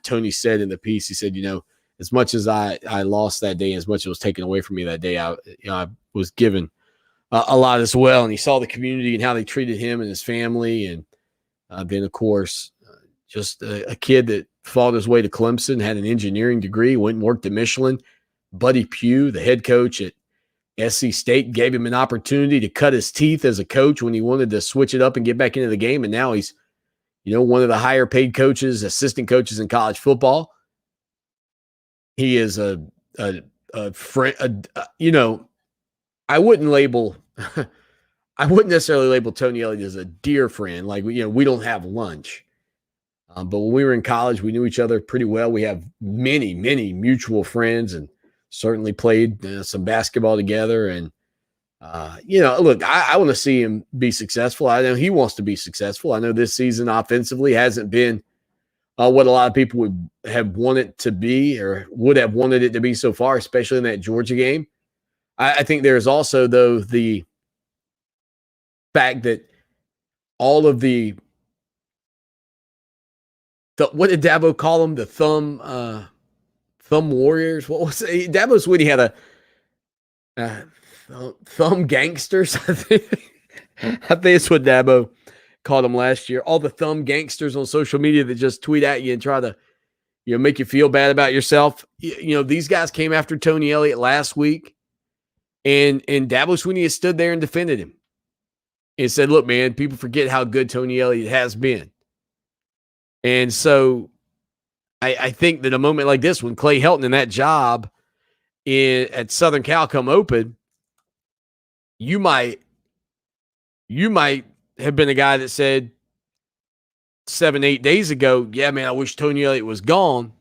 Tony said in the piece, he said, as much as I lost that day, as much as was taken away from me that day, I was given a lot as well. And he saw the community and how they treated him and his family. And then, of course, just a kid that fought his way to Clemson, had an engineering degree, went and worked at Michelin. Buddy Pugh, the head coach at SC State, gave him an opportunity to cut his teeth as a coach when he wanted to switch it up and get back into the game. And now he's, one of the higher paid coaches, assistant coaches in college football. He is a friend, I wouldn't necessarily label Tony Elliott as a dear friend. Like, we don't have lunch. But when we were in college, we knew each other pretty well. We have many, many mutual friends and certainly played some basketball together. And, look, I want to see him be successful. I know he wants to be successful. I know this season offensively hasn't been what a lot of people would have wanted to be or would have wanted it to be so far, especially in that Georgia game. I think there's also, though, the fact that all of the what did Dabo call them? The thumb warriors? What was it? Dabo Swinney had a thumb gangsters. I think it's what Dabo called them last year. All the thumb gangsters on social media that just tweet at you and try to, make you feel bad about yourself. These guys came after Tony Elliott last week, and Dabo Swinney has stood there and defended him and said, "Look, man, people forget how good Tony Elliott has been." And so I think that a moment like this, when Clay Helton and that job at Southern Cal come open, you might have been a guy that said 7-8 days ago, yeah, man, I wish Tony Elliott was gone.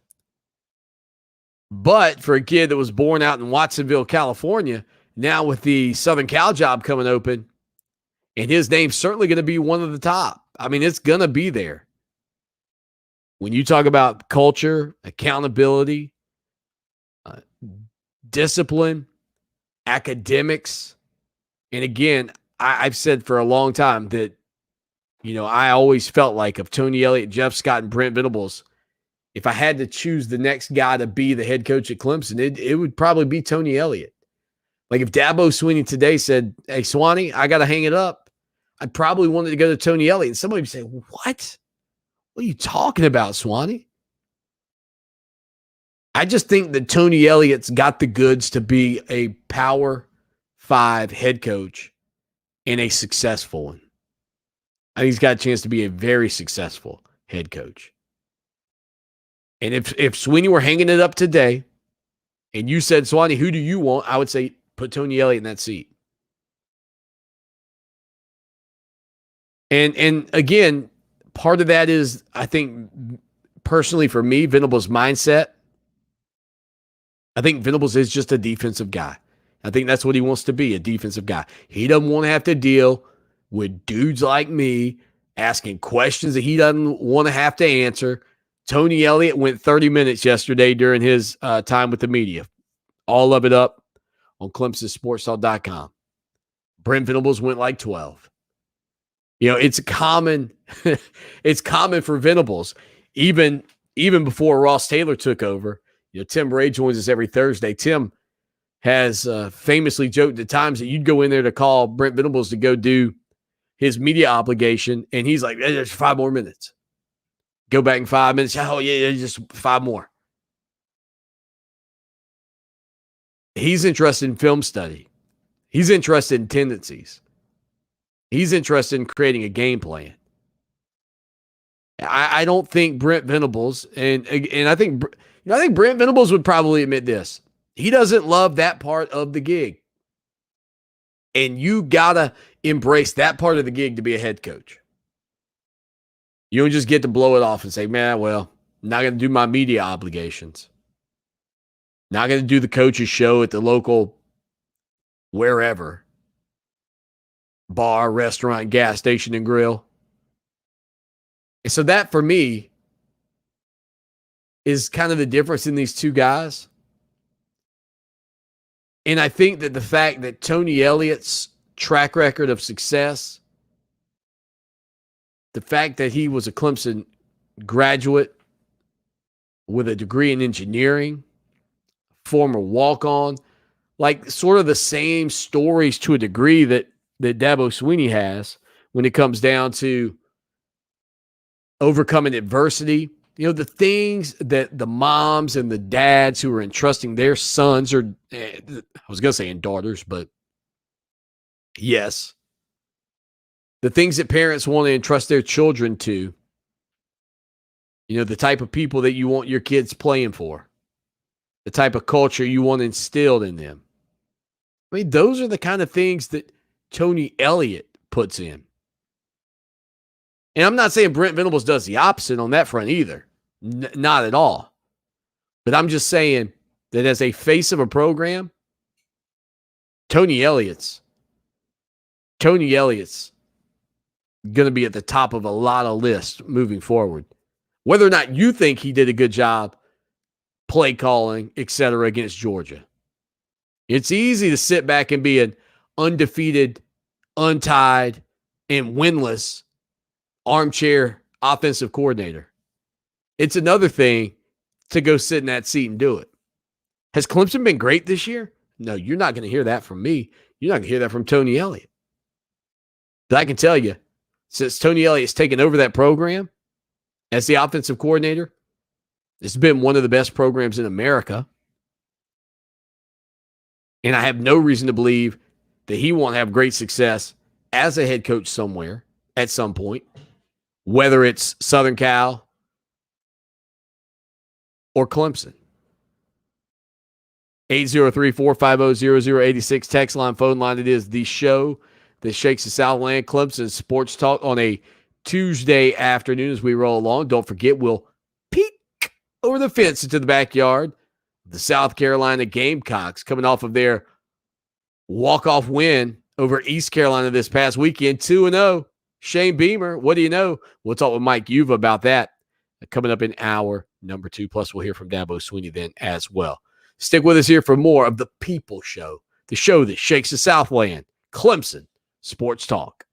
But for a kid that was born out in Watsonville, California, now with the Southern Cal job coming open, and his name's certainly going to be one of the top. I mean, it's going to be there. When you talk about culture, accountability, discipline, academics, and again, I've said for a long time that, I always felt like of Tony Elliott, Jeff Scott, and Brent Venables, if I had to choose the next guy to be the head coach at Clemson, it would probably be Tony Elliott. Like if Dabo Swinney today said, "Hey, Swanee, I got to hang it up," I'd probably wanted to go to Tony Elliott. And somebody would say, "What? What are you talking about, Swanee?" I just think that Tony Elliott's got the goods to be a Power 5 head coach and a successful one. I think he's got a chance to be a very successful head coach. And if Swinney were hanging it up today and you said, "Swanee, who do you want?" I would say put Tony Elliott in that seat. And again, part of that is, I think, personally for me, Venables' mindset. I think Venables is just a defensive guy. I think that's what he wants to be, a defensive guy. He doesn't want to have to deal with dudes like me asking questions that he doesn't want to have to answer. Tony Elliott went 30 minutes yesterday during his time with the media. All of it up on ClemsonSportsTalk.com. Brent Venables went like 12. It's common. It's common for Venables, even before Ross Taylor took over. Tim Ray joins us every Thursday. Tim has famously joked at times that you'd go in there to call Brent Venables to go do his media obligation, and he's like, "There's 5 more minutes. Go back in 5 minutes. Oh, yeah, just 5 more." He's interested in film study. He's interested in tendencies. He's interested in creating a game plan. I don't think Brent Venables, and I think Brent Venables would probably admit this. He doesn't love that part of the gig. And you got to embrace that part of the gig to be a head coach. You don't just get to blow it off and say, "Man, well, I'm not going to do my media obligations. Not going to do the coach's show at the local wherever. Bar, restaurant, gas station, and grill." And so that, for me, is kind of the difference in these two guys. And I think that the fact that Tony Elliott's track record of success, the fact that he was a Clemson graduate, with a degree in engineering, former walk-on, like sort of the same stories to a degree that Dabo Swinney has when it comes down to overcoming adversity. The things that the moms and the dads who are entrusting their sons, or I was going to say and daughters, but yes, the things that parents want to entrust their children to, the type of people that you want your kids playing for, the type of culture you want instilled in them. I mean, those are the kind of things that Tony Elliott puts in. And I'm not saying Brent Venables does the opposite on that front either. Not at all. But I'm just saying that as a face of a program, Tony Elliott's going to be at the top of a lot of lists moving forward. Whether or not you think he did a good job play calling, etc., against Georgia. It's easy to sit back and be an undefeated, untied, and winless armchair offensive coordinator. It's another thing to go sit in that seat and do it. Has Clemson been great this year? No, you're not going to hear that from me. You're not going to hear that from Tony Elliott. But I can tell you, since Tony Elliott's taken over that program as the offensive coordinator, it's been one of the best programs in America. And I have no reason to believe that he won't have great success as a head coach somewhere at some point, whether it's Southern Cal or Clemson. 803-450-0086 text line, phone line. It is the show that shakes the Southland. Clemson Sports Talk on a Tuesday afternoon as we roll along. Don't forget, we'll peek over the fence into the backyard. The South Carolina Gamecocks coming off of their walk-off win over East Carolina this past weekend, 2-0. Shane Beamer, what do you know? We'll talk with Mike Yuva about that coming up in hour number 2. Plus, we'll hear from Dabo Swinney then as well. Stick with us here for more of the People Show, the show that shakes the Southland. Clemson Sports Talk.